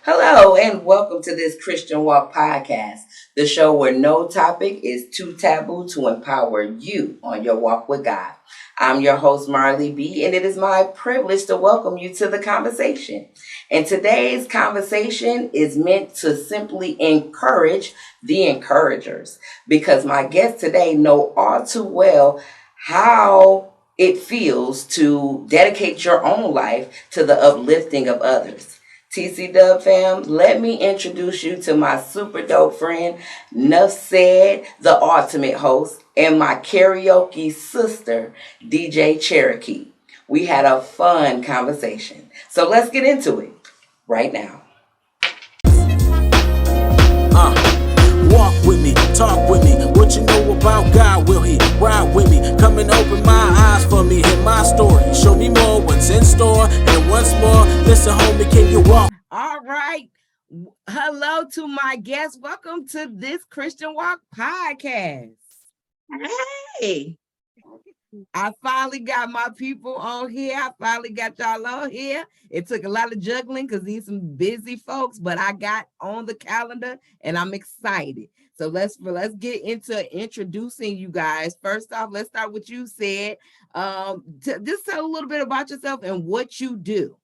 Hello, and welcome to this Christian Walk podcast, the show where no topic is too taboo to empower you on your walk with God. I'm your host, Marley B., and it is my privilege to welcome you to the conversation. And today's conversation is meant to simply encourage the encouragers, because my guests today know all too well how it feels to dedicate your own life to the uplifting of others. TC Dub fam, let me introduce you to my super dope friend, Nuff Said, the ultimate host, and my karaoke sister, DJ Cherokee. We had a fun conversation. So let's get into it right now. Walk with me, talk with me. What you know about God? Will He ride with me? Come and open my eyes for me. Hear my story. Show me more what's in store. And once more, listen, homie, can you walk? All right. Hello to my guests. Welcome to this Christian Walk podcast. Hey, I finally got my people on here. I finally got y'all on here. It took a lot of juggling because these some busy folks, but I got on the calendar and I'm excited. So let's get into introducing you guys. First off, let's start with you, Said. Just tell a little bit about yourself and what you do.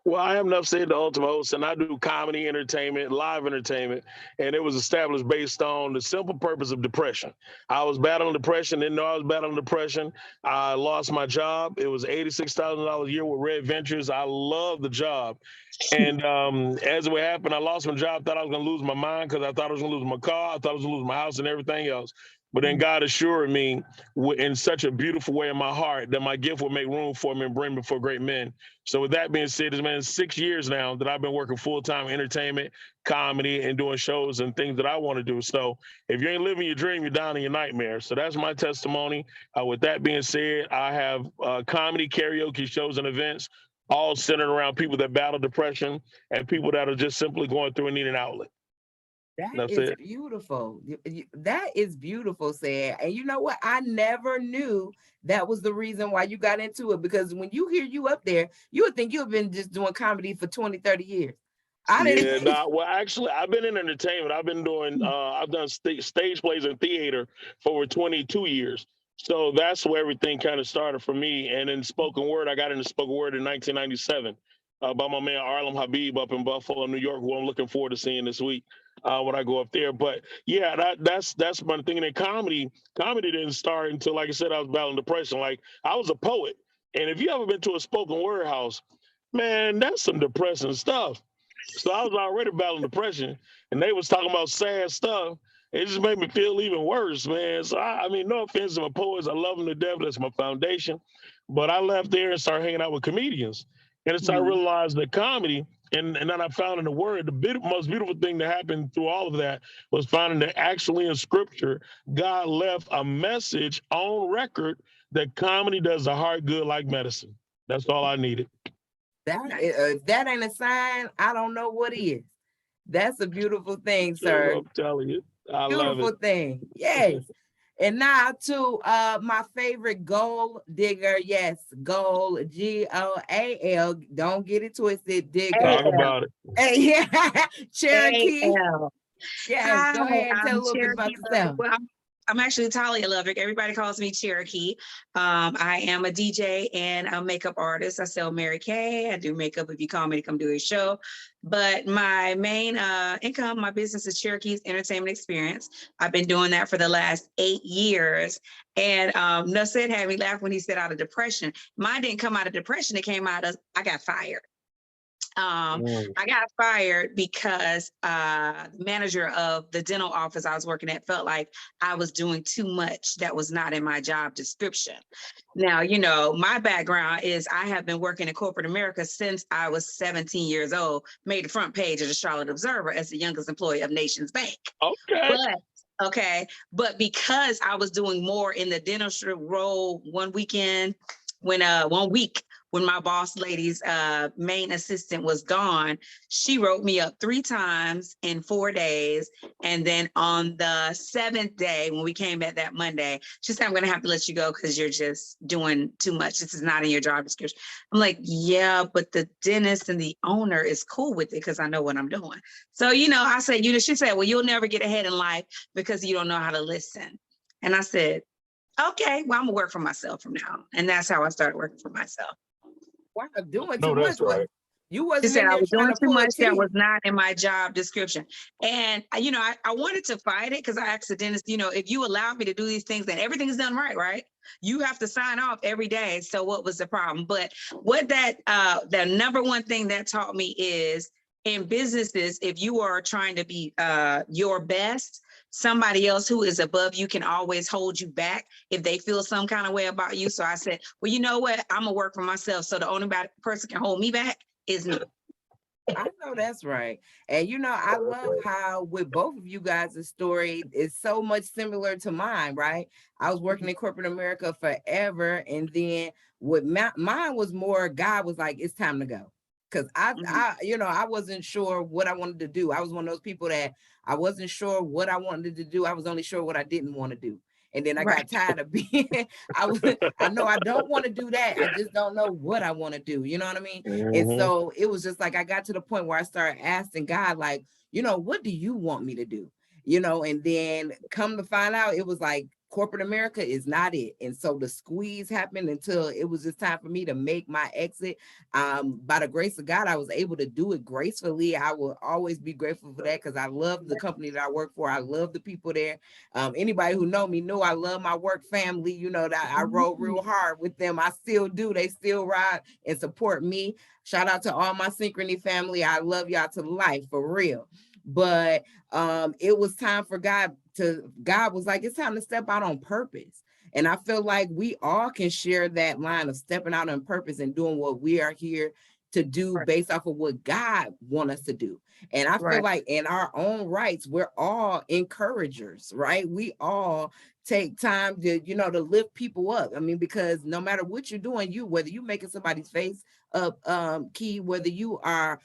Well, I am enough said the ultimate host, and I do comedy, entertainment, live entertainment, and it was established based on the simple purpose of depression. I was battling depression, didn't know I was battling depression. I lost my job. It was $86,000 a year with Red Ventures. I love the job. And as it would happen, I lost my job, thought I was going to lose my mind because I thought I was going to lose my car. I thought I was going to lose my house and everything else. But then God assured me in such a beautiful way in my heart that my gift would make room for me and bring me before great men. So with that being said, it's been 6 years now that I've been working full-time entertainment, comedy, and doing shows and things that I want to do. So if you ain't living your dream, you're down in your nightmare. So that's my testimony. With that being said, I have comedy, karaoke shows, and events all centered around people that battle depression and people that are just simply going through and need an outlet. That That's is it. beautiful. That is beautiful, Sad. And you know what? I never knew that was the reason why you got into it, because when you hear you up there, you would think you've been just doing comedy for 20, 30 years. I Yeah, didn't. nah, well, actually, I've been in entertainment. I've been doing, I've done stage plays and theater for over 22 years. So that's where everything kind of started for me. And in spoken word, I got into spoken word in 1997 by my man Arlam Habib up in Buffalo, New York, who I'm looking forward to seeing this week when I go up there. But yeah, that's my thing. And comedy didn't start until, like I said, I was battling depression. Like I was a poet, and if you ever been to a spoken word house, man, that's some depressing stuff. So I was already battling depression, and they was talking about sad stuff. It just made me feel even worse, man. So I mean, no offense to my poets, I love them to death. That's my foundation. But I left there and started hanging out with comedians, and it's I realized that comedy, and then I found in the Word, most beautiful thing that happened through all of that was finding that actually in Scripture, God left a message on record that comedy does the heart good like medicine. That's all I needed. That ain't a sign. I don't know what is. That's a beautiful thing, So sir. I'm telling you, I love Beautiful it. thing. Yes. And now to my favorite gold digger. Yes, gold Goal. Don't get it twisted, digger. Talk AL, about it. Hey, yeah, Cherokee. AL. Yes, Hi, go ahead and tell a I'm little bit about Cherokee Love. yourself. Well, I'm actually Talia Lovick. Everybody calls me Cherokee. I am a DJ and a makeup artist. I sell Mary Kay. I do makeup. If you call me to come do a show. But my main income, my business is Cherokee's Entertainment Experience. I've been doing that for the last 8 years. And Nusset had me laugh when he said out of depression. Mine didn't come out of depression. It came out of, I got fired. Mm. I got fired because the manager of the dental office I was working at felt like I was doing too much that was not in my job description. Now, you know, my background is I have been working in corporate America since I was 17 years old, made the front page of the Charlotte Observer as the youngest employee of Nations Bank. Okay. But because I was doing more in the dentistry role one weekend, when 1 week when my boss lady's main assistant was gone, she wrote me up 3 times in 4 days. And then on the 7th day, when we came back that Monday, she said, I'm going to have to let you go because you're just doing too much. This is not in your job description. I'm like, yeah, but the dentist and the owner is cool with it because I know what I'm doing. So, I said, she said, well, you'll never get ahead in life because you don't know how to listen. And I said, okay, well, I'm gonna work for myself from now on. And that's how I started working for myself. Wow, doing No, too much. that's right. You She wasn't said in I there was trying doing to too pull a much that teeth. was not in my job description. And, I wanted to fight it because I asked the dentist, if you allow me to do these things, then everything's done right? You have to sign off every day. So what was the problem? But what the number one thing that taught me is in businesses, if you are trying to be your best, somebody else who is above you can always hold you back if they feel some kind of way about you. So I said, well, you know what? I'm gonna work for myself. So the only person can hold me back is me. I know that's right. And I love how with both of you guys' story is so much similar to mine, right? I was working in corporate America forever. And then with mine was more, God was like, it's time to go. Cause I wasn't sure what I wanted to do. I was one of those people that I wasn't sure what I wanted to do. I was only sure what I didn't want to do. And then I got tired of being, I know I don't want to do that. I just don't know what I want to do. You know what I mean? And so it was just like, I got to the point where I started asking God, like, what do you want me to do? And then come to find out, it was like, corporate America is not it. And so the squeeze happened until it was just time for me to make my exit. By the grace of God, I was able to do it gracefully. I will always be grateful for that because I love the company that I work for. I love the people there. Anybody who know me know I love my work family. That I roll real hard with them. I still do. They still ride and support me. Shout out to all my Synchrony family. I love y'all to life, for real. But it was time for God was like, it's time to step out on purpose. And I feel like we all can share that line of stepping out on purpose and doing what we are here to do based off of what God wants us to do. And I feel like in our own rights, we're all encouragers, right? We all take time to, to lift people up. I mean, because no matter what you're doing, whether you making somebody's face up, Key, whether you are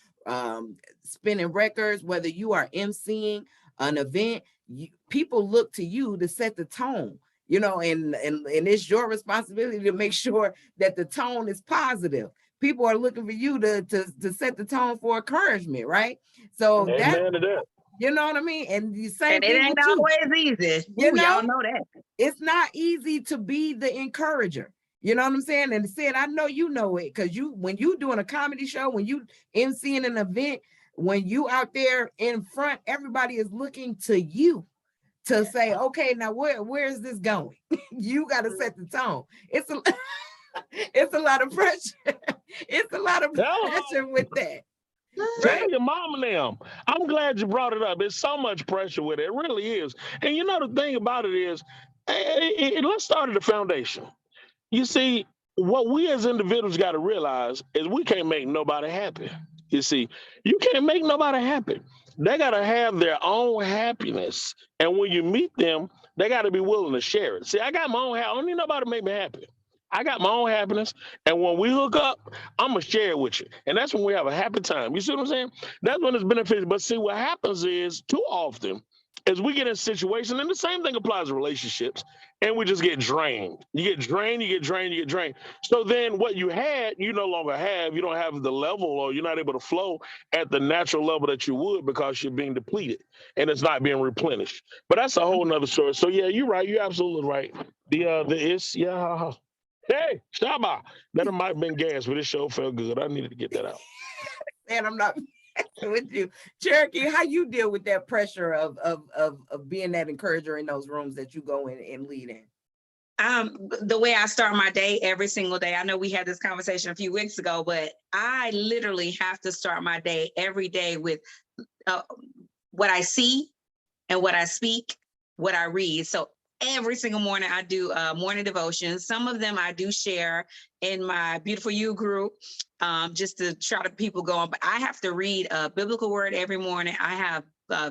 spinning records, whether you are emceeing an event, people look to you to set the tone, and it's your responsibility to make sure that the tone is positive. People are looking for you to set the tone for encouragement, right? So that, you know what I mean? And the same and it thing ain't with you. always easy. Y'all know that. It's not easy to be the encourager. You know what I'm saying? And said, I know you know it, because when you doing a comedy show, when you emceeing an event, when you out there in front, everybody is looking to you to say, okay, now where is this going? You got to set the tone. It's a lot of pressure. It's a lot of pressure with that. Tell your mom and them. I'm glad you brought it up. There's so much pressure with it. It really is. And the thing about it is, let's start at the foundation. You see, what we as individuals got to realize is we can't make nobody happy. You see, you can't make nobody happy. They got to have their own happiness. And when you meet them, they got to be willing to share it. See, I got my own happiness. I don't need nobody to make me happy. I got my own happiness. And when we hook up, I'm going to share it with you. And that's when we have a happy time. You see what I'm saying? That's when it's beneficial. But see, what happens is too often is we get in situations, and the same thing applies to relationships, and we just get drained. You get drained, you get drained, you get drained. So then what you had, you no longer have. You don't have the level, or you're not able to flow at the natural level that you would because you're being depleted and it's not being replenished. But that's a whole nother story. So yeah, you're right. You're absolutely right. Hey, Shaba. That might have been gas, but this show felt good. I needed to get that out. And I'm not with you. Cherokee, how you deal with that pressure of being that encourager in those rooms that you go in and lead in? The way I start my day every single day, I know we had this conversation a few weeks ago, but I literally have to start my day every day with what I see and what I speak, what I read. So every single morning I do morning devotions. Some of them I do share in my Beautiful You group, just to try to people going, but I have to read a biblical word every morning. I have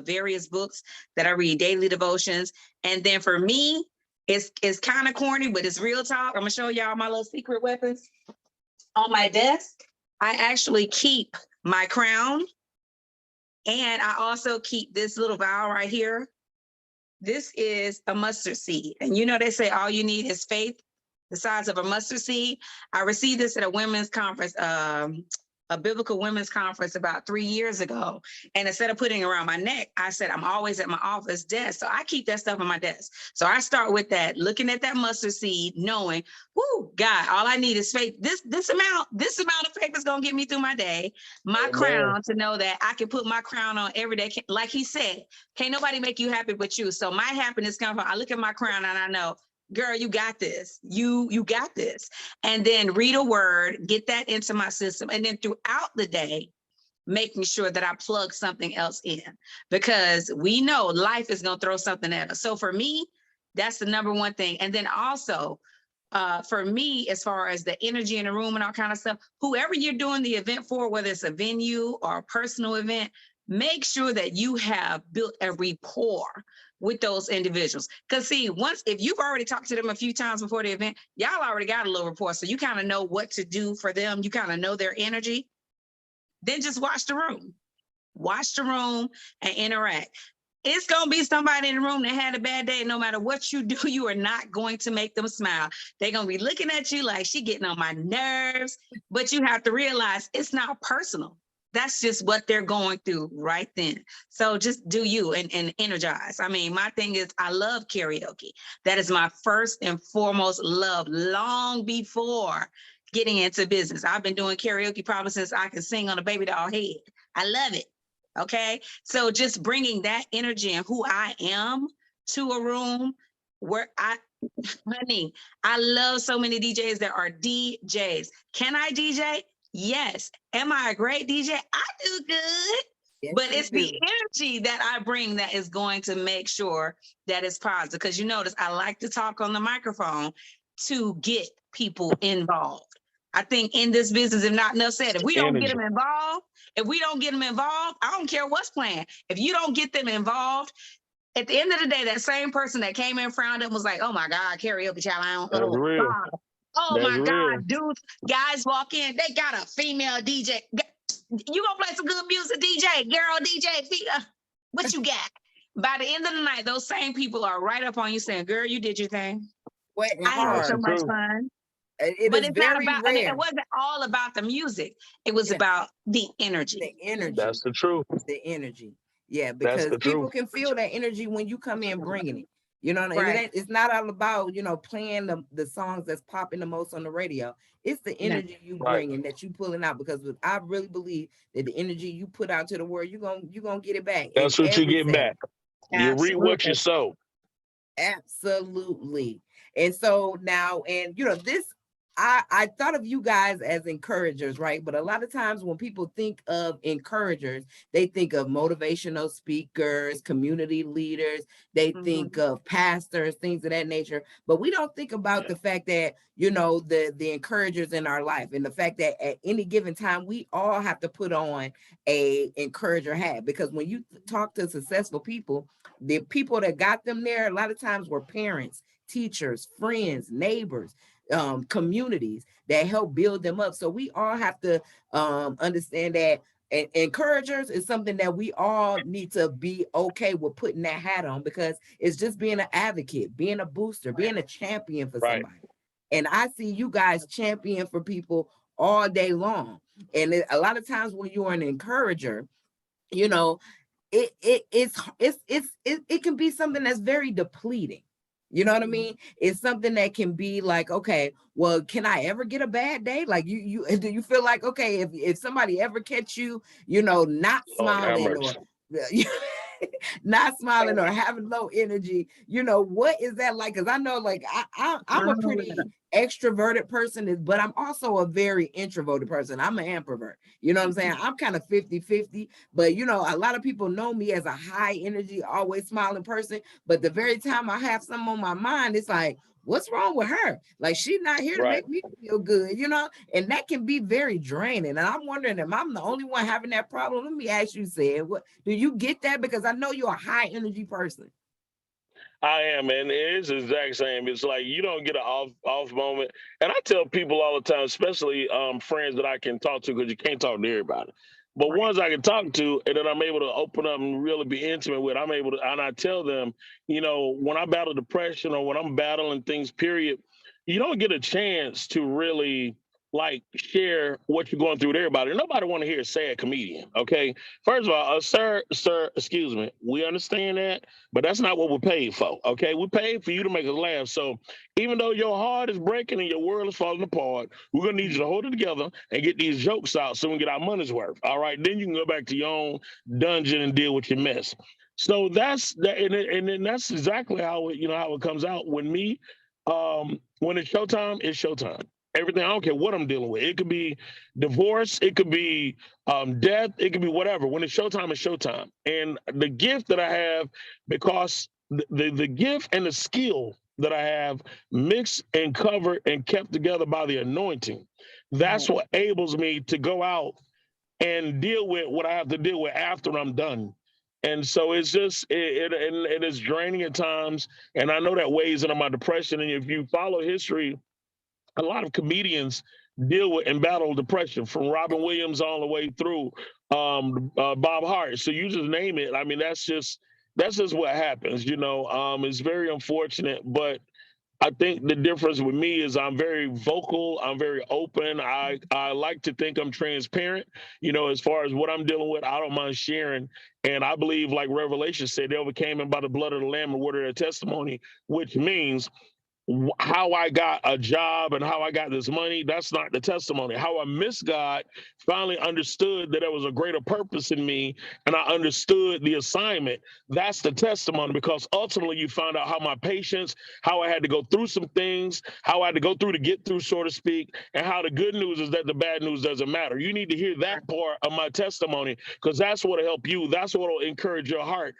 various books that I read, daily devotions. And then for me, it's kind of corny, but it's real talk. I'm gonna show y'all my little secret weapons. On my desk, I actually keep my crown, and I also keep this little vial right here. This is a mustard seed. And you know, they say all you need is faith the size of a mustard seed. I received this at a women's conference, a biblical women's conference about 3 years ago. And instead of putting it around my neck, I said, I'm always at my office desk. So I keep that stuff on my desk. So I start with that, looking at that mustard seed, knowing, whoo, God, all I need is faith. This amount of faith is going to get me through my day. My crown, to know that I can put my crown on every day. Like he said, can't nobody make you happy but you. So my happiness comes from, I look at my crown and I know, girl, you got this. You got this. And then read a word, get that into my system. And then throughout the day, making sure that I plug something else in, because we know life is going to throw something at us. So for me, that's the number one thing. And then also, for me, as far as the energy in the room and all kind of stuff, whoever you're doing the event for, whether it's a venue or a personal event, make sure that you have built a rapport with those individuals. Because see, if you've already talked to them a few times before the event, y'all already got a little rapport. So you kind of know what to do for them. You kind of know their energy. Then just watch the room. Watch the room and interact. It's going to be somebody in the room that had a bad day. No matter what you do, you are not going to make them smile. They're going to be looking at you like she getting on my nerves. But you have to realize it's not personal. That's just what they're going through right then. So just do you and energize. I mean, my thing is, I love karaoke. That is my first and foremost love, long before getting into business. I've been doing karaoke probably since I can sing on a baby doll head. I love it. Okay. So just bringing that energy and who I am to a room where honey, I love so many DJs that are DJs. Can I DJ? Yes. Am I a great DJ? I do good. Yes, but it's the energy that I bring that is going to make sure that it's positive. Because you notice I like to talk on the microphone to get people involved. I think in this business, if not enough said, if we don't get them involved, I don't care what's playing. If you don't get them involved, at the end of the day, that same person that came in, frowned and was like, oh my God, karaoke child. That's real. Oh my God, dudes, guys walk in, they got a female DJ. You gonna play some good music, DJ, girl, DJ, what you got? By the end of the night, those same people are right up on you saying, girl, you did your thing. I had so much fun. But it's not about, it wasn't all about the music. It was about the energy. The energy. That's the truth. The energy. Yeah, because people can feel that energy when you come in bringing it. You know, right. It's not all about, playing the songs that's popping the most on the radio. It's the energy you bringing that you pulling out, because I really believe that the energy you put out to the world, you're gonna get it back. That's what you get back. You reap what you sow. Absolutely. And so now, and this, I thought of you guys as encouragers, right? But a lot of times when people think of encouragers, they think of motivational speakers, community leaders, they think of pastors, things of that nature. But we don't think about the fact that, the encouragers in our life, and the fact that at any given time, we all have to put on a encourager hat. Because when you talk to successful people, the people that got them there, a lot of times were parents, teachers, friends, neighbors, communities that help build them up. So we all have to understand that encouragers is something that we all need to be okay with putting that hat on, because it's just being an advocate, being a booster, being a champion for somebody. And I see you guys champion for people all day long. And a lot of times when you're an encourager, it can be something that's very depleting. You know what I mean? It's something that can be like, okay, well, can I ever get a bad day? Like do you feel like, okay, if somebody ever catch you, not smiling or not smiling or having low energy, what is that like? Because I know, like, I'm a pretty extroverted person, but I'm also a very introverted person. I'm an ambivert. You know what I'm saying? I'm kind of 50-50, but a lot of people know me as a high energy, always smiling person. But the very time I have something on my mind, it's like, what's wrong with her? Like, she's not here to make me feel good, and that can be very draining. And I'm wondering if I'm the only one having that problem. Let me ask you, Sid, what do you get that? Because I know you're a high energy person. I am, and it's the exact same. It's like you don't get an off moment. And I tell people all the time, especially friends that I can talk to, because you can't talk to everybody. But Right. ones I can talk to and then I'm able to open up and really be intimate with, I'm able to, and I tell them, when I battle depression or when I'm battling things, period, you don't get a chance to really like share what you're going through with everybody. Nobody want to hear a sad comedian. Okay. First of all, sir, excuse me. We understand that, but that's not what we're paid for. Okay. We're paid for you to make us laugh. So even though your heart is breaking and your world is falling apart, we're gonna need you to hold it together and get these jokes out so we can get our money's worth. All right. Then you can go back to your own dungeon and deal with your mess. So that's that, and then that's exactly how it comes out. When it's showtime, it's showtime. Everything, I don't care what I'm dealing with. It could be divorce, it could be death, it could be whatever. When it's showtime, it's showtime. And the gift that I have, because the gift and the skill that I have mixed and covered and kept together by the anointing, that's Right. what enables me to go out and deal with what I have to deal with after I'm done. And so it's just it is draining at times, and I know that weighs into my depression. And if you follow history, a lot of comedians deal with and battle depression, from Robin Williams all the way through Bob Hart. So you just name it. I mean, that's just what happens. It's very unfortunate, but I think the difference with me is I'm very vocal. I'm very open. I like to think I'm transparent. As far as what I'm dealing with, I don't mind sharing. And I believe, like Revelation said, they overcame him by the blood of the Lamb and word of their testimony, which means how I got a job and how I got this money, that's not the testimony. How I missed God, finally understood that there was a greater purpose in me, and I understood the assignment. That's the testimony, because ultimately you find out how my patience, how I had to go through some things, how I had to go through to get through, so to speak, and how the good news is that the bad news doesn't matter. You need to hear that part of my testimony, because that's what will help you. That's what will encourage your heart.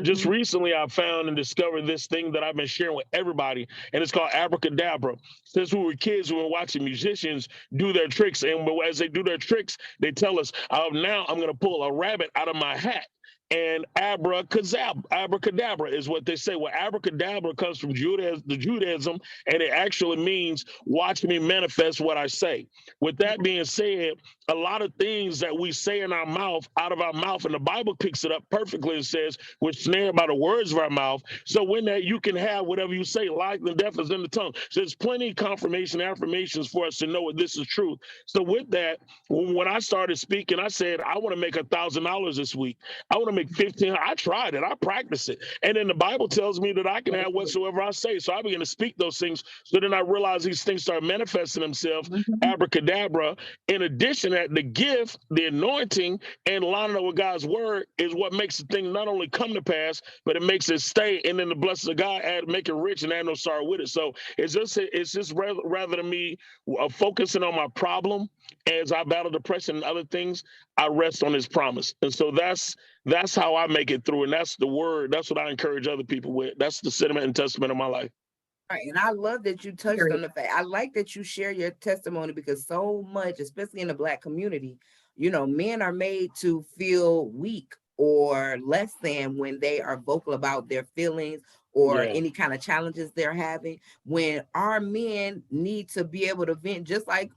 Just Mhm. recently, I found and discovered this thing that I've been sharing with everybody, and it's called abracadabra. Since we were kids, we were watching musicians do their tricks, and as they do their tricks, they tell us, now I'm going to pull a rabbit out of my hat. And abracadabra is what they say. Well, abracadabra comes from Judaism, and it actually means watch me manifest what I say. With that being said, a lot of things that we say in our mouth, out of our mouth, and the Bible picks it up perfectly and says we're snared by the words of our mouth. So when that, you can have whatever you say, life and death is in the tongue. So there's plenty of confirmation affirmations for us to know that this is truth. So with that, when I started speaking, I said, I want to make $1,000 this week. I want to make 15. I tried it. I practiced it. And then the Bible tells me that I can have whatsoever I say. So I began to speak those things. So then I realized these things start manifesting themselves. Mhm. Abracadabra. In addition, that the gift, the anointing, and lining up with God's word is what makes the thing not only come to pass, but it makes it stay. And then the blessings of God make it rich and add no sorrow with it. So it's just rather than me focusing on my problem as I battle depression and other things, I rest on His promise. And so that's how I make it through, and that's the word. That's what I encourage other people with. That's the sentiment and testament of my life. Right, and I love that you touched on Period. the fact. I like that you share your testimony, because so much, especially in the Black community, men are made to feel weak or less than when they are vocal about their feelings or Yeah, any kind of challenges they're having. When our men need to be able to vent just like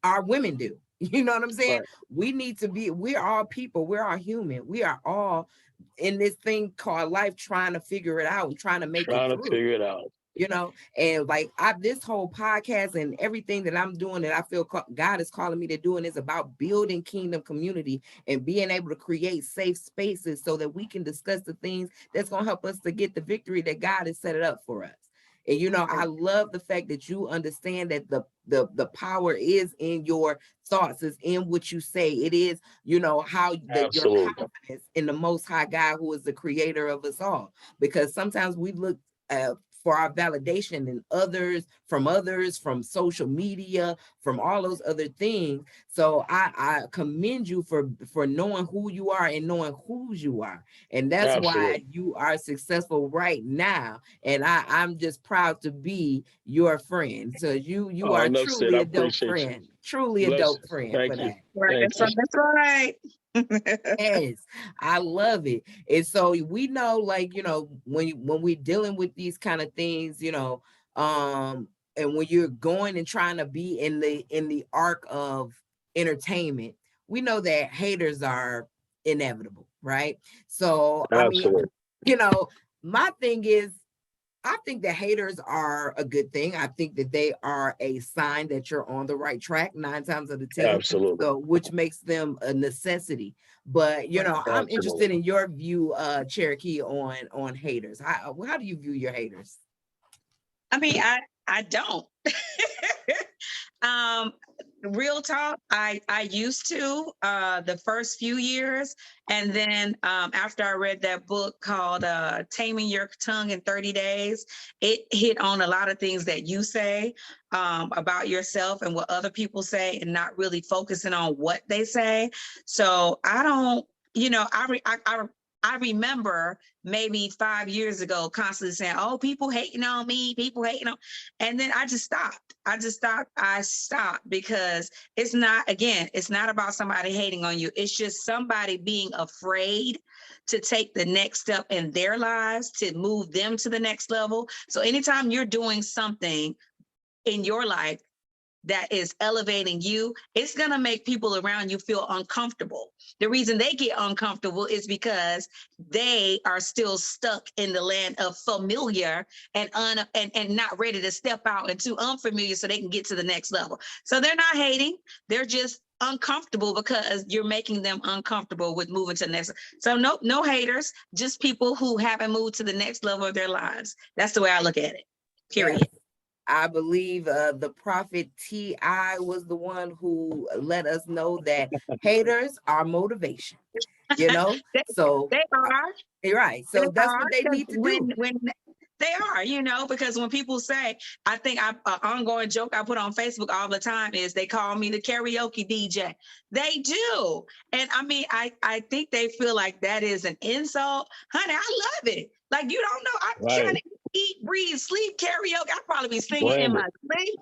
our women do. You know what I'm saying? right. We're all people, we're all human. We are all in this thing called life trying to figure it out and trying to make it Trying to through. figure it out. And like this whole podcast and everything that I'm doing, that I feel God is calling me to do, and is about building kingdom community and being able to create safe spaces so that we can discuss the things that's going to help us to get the victory that God has set it up for us. And I Right. love the fact that you understand that the power is in your thoughts, is in what you say. It is, how that your Absolutely. confidence in the Most High God, who is the creator of us all. Because sometimes we look uh, for our validation in others, from social media, from all those other things. So I commend you for knowing who you are and knowing whose you are. And that's why Absolutely. you are successful right now. And I'm just proud to be your friend. So you Oh, are enough said. truly I a dope appreciate you. friend. Truly a dope Blessings. friend for Thank you. that. Right. Thank That's right. you. That's right. Yes, I love it. And so we know, like, when we're dealing with these kind of things, and when you're going and trying to be in the arc of entertainment, we know that haters are inevitable, right? So I mean, Absolutely. you know, my thing is, I think that haters are a good thing. I think that they are a sign that you're on the right track 9 times out of 10. Absolutely. So, which makes them a necessity. But Right. I'm Absolutely. interested in your view, Cherokee, on haters. How do you view your haters? I mean, I don't. um, real talk, I used to the first few years, and then after I read that book called Taming Your Tongue in 30 Days, it hit on a lot of things that you say about yourself and what other people say, and not really focusing on what they say. So I don't, I remember maybe 5 years ago constantly saying, "Oh, people hating on me, people hating on," and then I just stopped. I stopped because it's not about somebody hating on you. It's just somebody being afraid to take the next step in their lives to move them to the next level. So anytime you're doing something in your life that is elevating you, it's going to make people around you feel uncomfortable. The reason they get uncomfortable is because they are still stuck in the land of familiar and not ready to step out into unfamiliar so they can get to the next level. So they're not hating, they're just uncomfortable because you're making them uncomfortable with moving to the next. So no haters, just people who haven't moved to the next level of their lives. That's the way I look at it. Period. Yes. I believe the prophet T.I. was the one who let us know that haters are motivation, they, So, they are. you're right. They So that's are, what they because need to do. when they are, because when people say, I think an ongoing joke I put on Facebook all the time is they call me the karaoke DJ. They do. And I mean, I think they feel like that is an insult. Honey, I love it. Like, you don't know, I'm trying Right. to eat, breathe, sleep karaoke. I'll probably be singing in Brandon. my sleep.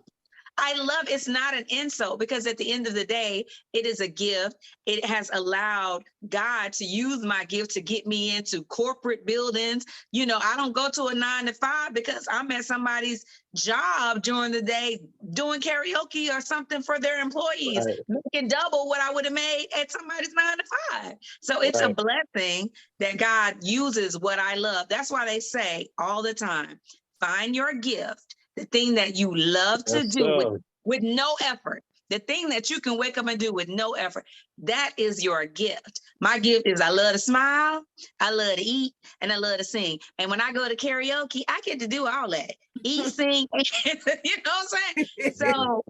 I love, it's not an insult, because at the end of the day, it is a gift. It has allowed God to use my gift to get me into corporate buildings. I don't go to a 9 to 5 because I'm at somebody's job during the day doing karaoke or something for their employees, Right. making double what I would have made at somebody's 9 to 5. So it's a Right. blessing that God uses what I love. That's why they say all the time, find your gift, the thing that you love to Yes, do sir. with no effort, the thing that you can wake up and do with no effort, that is your gift. My gift is I love to smile, I love to eat, and I love to sing. And when I go to karaoke, I get to do all that. Eat, sing, you know what I'm saying? So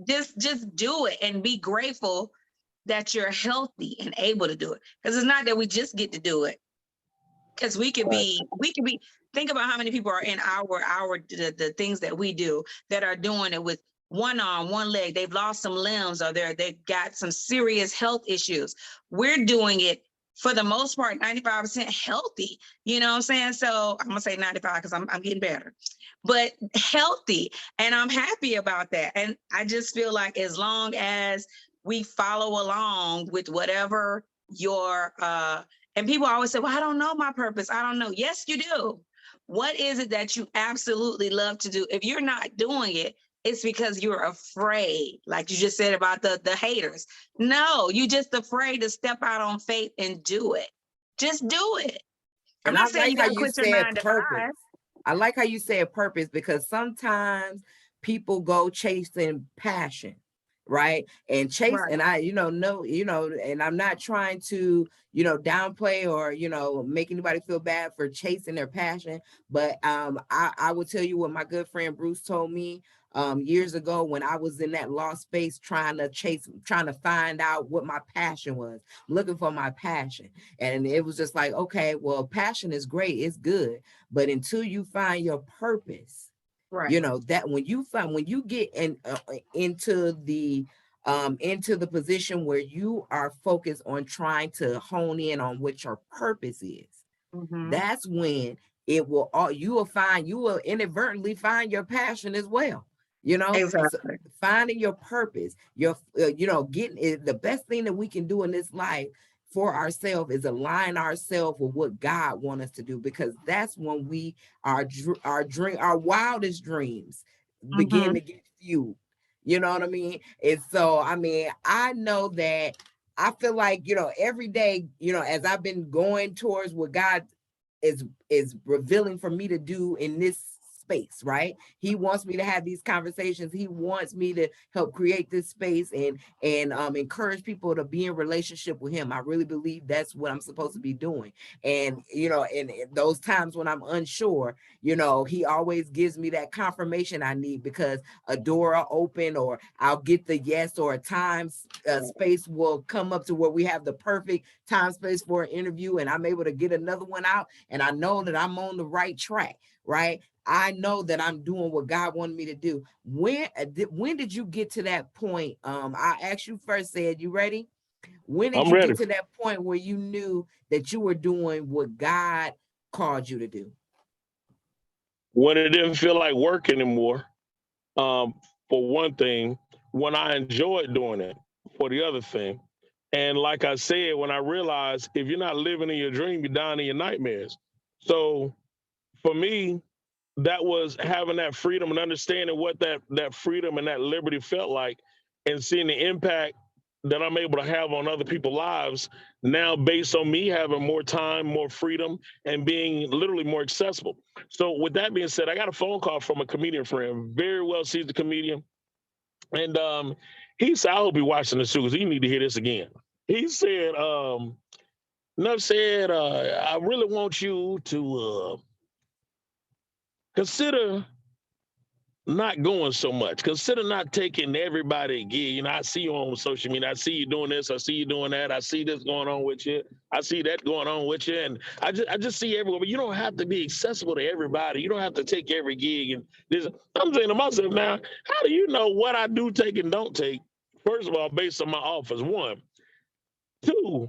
just do it and be grateful that you're healthy and able to do it. Because it's not that we just get to do it. Because we could Right. be, think about how many people are in the things that we do that are doing it with one arm, one leg. They've lost some limbs, or they've got some serious health issues. We're doing it for the most part 95% healthy. You know what I'm saying? So I'm gonna say 95 because I'm getting better, but healthy, and I'm happy about that. And I just feel like as long as we follow along with whatever your and people always say, "Well, I don't know my purpose. I don't know." Yes, you do. What is it that you absolutely love to do? If you're not doing it, it's because you're afraid, like you just said about the haters. No, you just afraid to step out on faith and do it. Just do it. I'm And I not saying like you how got to you quit your said 9 to 5. purpose. I like how you said purpose, because sometimes people go chasing passion, right? And chase, Right. and I, no, and I'm not trying to, downplay or, make anybody feel bad for chasing their passion. But I will tell you what my good friend Bruce told me years ago, when I was in that lost space trying to find out what my passion was, looking for my passion. And it was just like, okay, well, passion is great, it's good, but until you find your purpose, Right. that when you get into the position where you are focused on trying to hone in on what your purpose is, Mm-hmm. that's when you will inadvertently find your passion as well. So Exactly. finding your purpose, getting the best thing that we can do in this life, for ourselves is align ourselves with what God wants us to do, because that's when our wildest dreams begin Mm-hmm. to get fueled. You know what I mean? And so, I mean, I know that I feel like, every day, as I've been going towards what God is revealing for me to do in this space, right? He wants me to have these conversations. He wants me to help create this space and encourage people to be in relationship with him. I really believe that's what I'm supposed to be doing. And in those times when I'm unsure, he always gives me that confirmation I need, because a door will open, or I'll get the yes, or a time space will come up to where we have the perfect time space for an interview, and I'm able to get another one out, and I know that I'm on the right track, right? I know that I'm doing what God wanted me to do. When did you get to that point? I asked you first, said, you ready? When did I'm you ready. get to that point where you knew that you were doing what God called you to do? When it didn't feel like work anymore, um, for one thing, when I enjoyed doing it, for the other thing. And like I said, when I realized if you're not living in your dream, you're dying in your nightmares. So for me, that was having that freedom and understanding what that freedom and that liberty felt like, and seeing the impact that I'm able to have on other people's lives now, based on me having more time, more freedom, and being literally more accessible. So with that being said, I got a phone call from a comedian friend, very well seasoned comedian, and he said, I hope you're watching this too, because you need to hear this again. He said, Nuff said, I really want you to consider not going so much. Consider not taking everybody gig. I see you on social media. I see you doing this. I see you doing that. I see this going on with you. I see that going on with you. And I just see everywhere. But you don't have to be accessible to everybody. You don't have to take every gig. And this, I'm saying to myself now, how do you know what I do take and don't take? First of all, based on my offers. One. Two,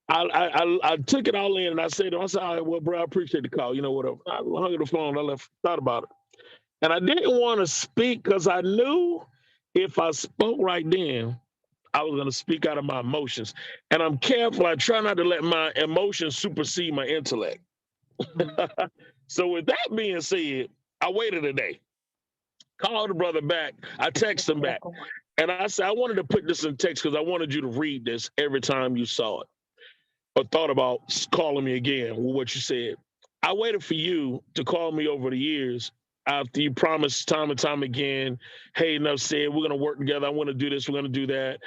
I took it all in, and I said, all right, well, bro, I appreciate the call. You know what? I hung up the phone. I thought about it. And I didn't want to speak because I knew if I spoke right then, I was going to speak out of my emotions. And I'm careful. I try not to let my emotions supersede my intellect. So with that being said, I waited a day, called the brother back. I texted him back. And I said, I wanted to put this in text because I wanted you to read this every time you saw it or thought about calling me again with what you said. I waited for you to call me over the years after you promised time and time again, hey, enough said, we're going to work together. I want to do this. We're going to do that.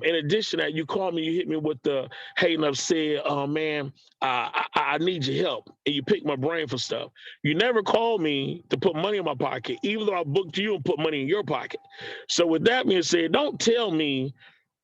In addition to that, you called me, you hit me with the, hey, enough said, oh, man, I need your help. And you picked my brain for stuff. You never called me to put money in my pocket, even though I booked you and put money in your pocket. So with that being said, don't tell me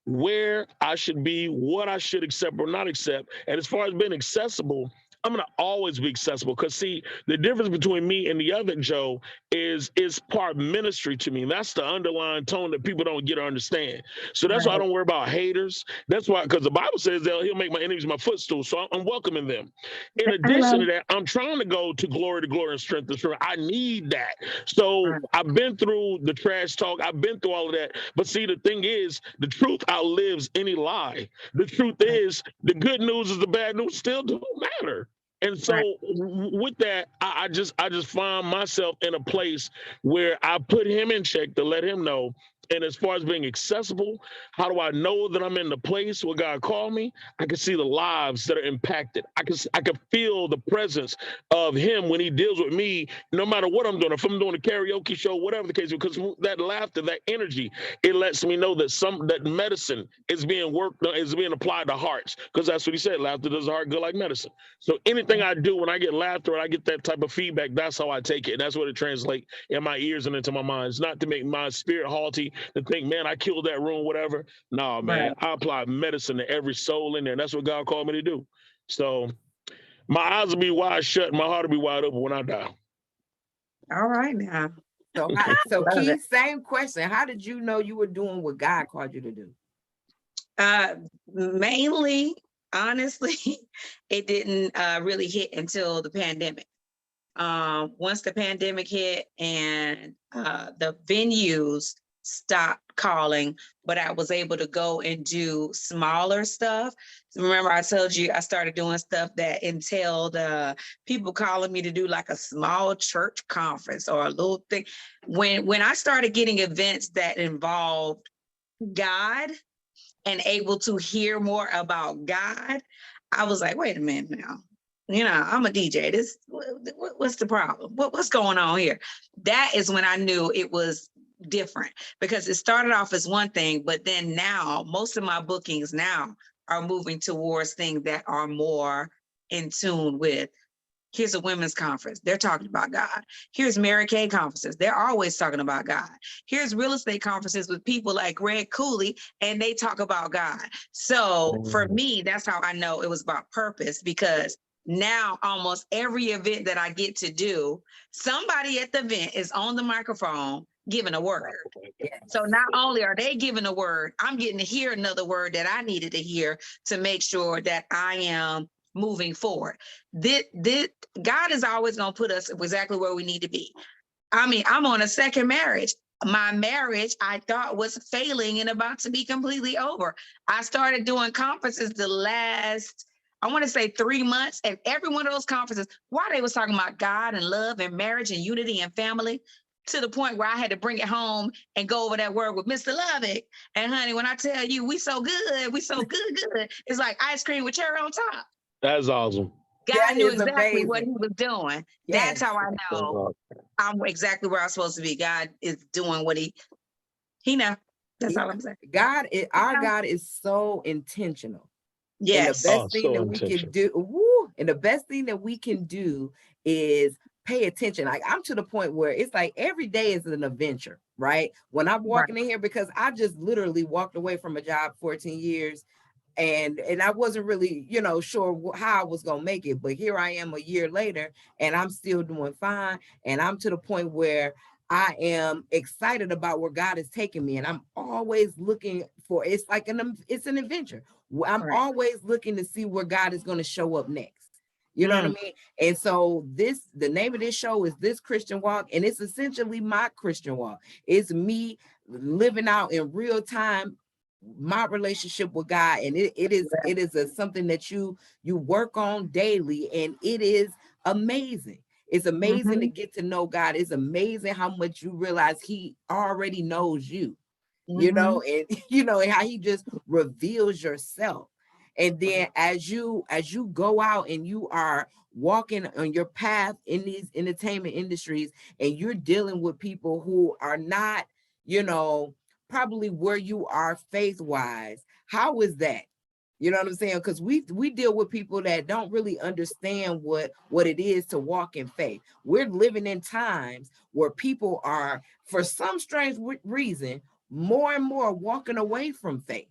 where I should be, what I should accept or not accept. And as far as being accessible, I'm gonna always be accessible. Cause see, the difference between me and the other Joe is part ministry to me. That's the underlying tone that people don't get or understand. So that's why I don't worry about haters. That's why, because the Bible says that he'll make my enemies my footstool. So I'm welcoming them. In addition to that, I'm trying to go to glory and strength to strength. I need that. So I've been through the trash talk. I've been through all of that. But see, the thing is, the truth outlives any lie. The truth is, the good news is the bad news still don't matter. And so with that, I just find myself in a place where I put him in check to let him know. And as far as being accessible, how do I know that I'm in the place where God called me? I can see the lives that are impacted. I can feel the presence of him when he deals with me, no matter what I'm doing. If I'm doing a karaoke show, whatever the case, because that laughter, that energy, it lets me know that that medicine is being worked, is being applied to hearts. Because that's what he said, laughter does the heart good like medicine. So anything I do, when I get laughter and I get that type of feedback, that's how I take it. And that's what it translates in my ears and into my mind. It's not to make my spirit halty, to think, man, I killed that room, whatever. No, man, I apply medicine to every soul in there. And that's what God called me to do. So my eyes will be wide shut, my heart will be wide open when I die. All right now. So Keith, same question. How did you know you were doing what God called you to do? Mainly, honestly, it didn't really hit until the pandemic. Once the pandemic hit and the venues stopped calling, but I was able to go and do smaller stuff. Remember, I told you I started doing stuff that entailed people calling me to do like a small church conference or a little thing. When I started getting events that involved God and able to hear more about God, I was like, wait a minute now. I'm a DJ. What's the problem? What's going on here? That is when I knew it was different, because it started off as one thing, but then now most of my bookings now are moving towards things that are more in tune with, here's a women's conference, they're talking about God. Here's Mary Kay conferences, they're always talking about God. Here's real estate conferences with people like Greg Cooley, and they talk about God. So for me, that's how I know it was about purpose, because now almost every event that I get to do, somebody at the event is on the microphone giving a word. So not only are they giving a word, I'm getting to hear another word that I needed to hear to make sure that I am moving forward. God is always going to put us exactly where we need to be. I mean, I'm on a second marriage. My marriage, I thought, was failing and about to be completely over. I started doing conferences the last, I want to say 3 months, and every one of those conferences, while they was talking about God and love and marriage and unity and family, to the point where I had to bring it home and go over that word with Mr. Lovick. And honey, when I tell you we so good, good, it's like ice cream with cherry on top. That's awesome. God knew exactly what he was doing. Yes. That's how I know I'm exactly where I'm supposed to be. God is doing what he knows. That's all I'm saying. Our God is so intentional. Yes. And the best thing that we can do, we can do is pay attention. Like, I'm to the point where it's like every day is an adventure, right? When I'm walking in here, because I just literally walked away from a job 14 years. And I wasn't really, sure how I was going to make it. But here I am a year later, and I'm still doing fine. And I'm to the point where I am excited about where God is taking me. And I'm always looking for, it's an adventure. I'm always looking to see where God is going to show up next. You know what I mean? And so the name of this show is This Christian Walk, and it's essentially my Christian walk. It's me living out in real time my relationship with God, and it is something that you work on daily, and it is amazing. It's amazing to get to know God. It's amazing how much you realize he already knows you, and and how he just reveals yourself. And then as you go out and you are walking on your path in these entertainment industries, and you're dealing with people who are not, probably where you are faith-wise, how is that? You know what I'm saying? Because we deal with people that don't really understand what it is to walk in faith. We're living in times where people are, for some strange reason, more and more walking away from faith.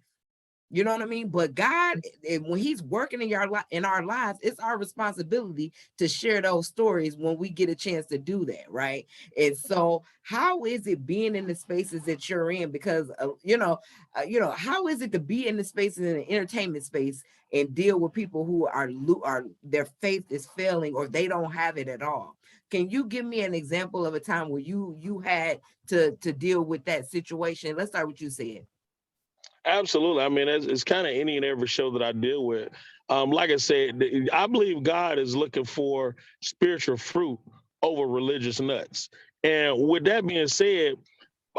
You know what I mean? But God, when he's working in our lives, it's our responsibility to share those stories when we get a chance to do that, right? And so how is it being in the spaces that you're in? Because, how is it to be in the spaces in the entertainment space and deal with people who are their faith is failing, or they don't have it at all? Can you give me an example of a time where you had to deal with that situation? Let's start with you, Sid. Absolutely. I mean, it's kind of any and every show that I deal with. Like I said, I believe God is looking for spiritual fruit over religious nuts. And with that being said,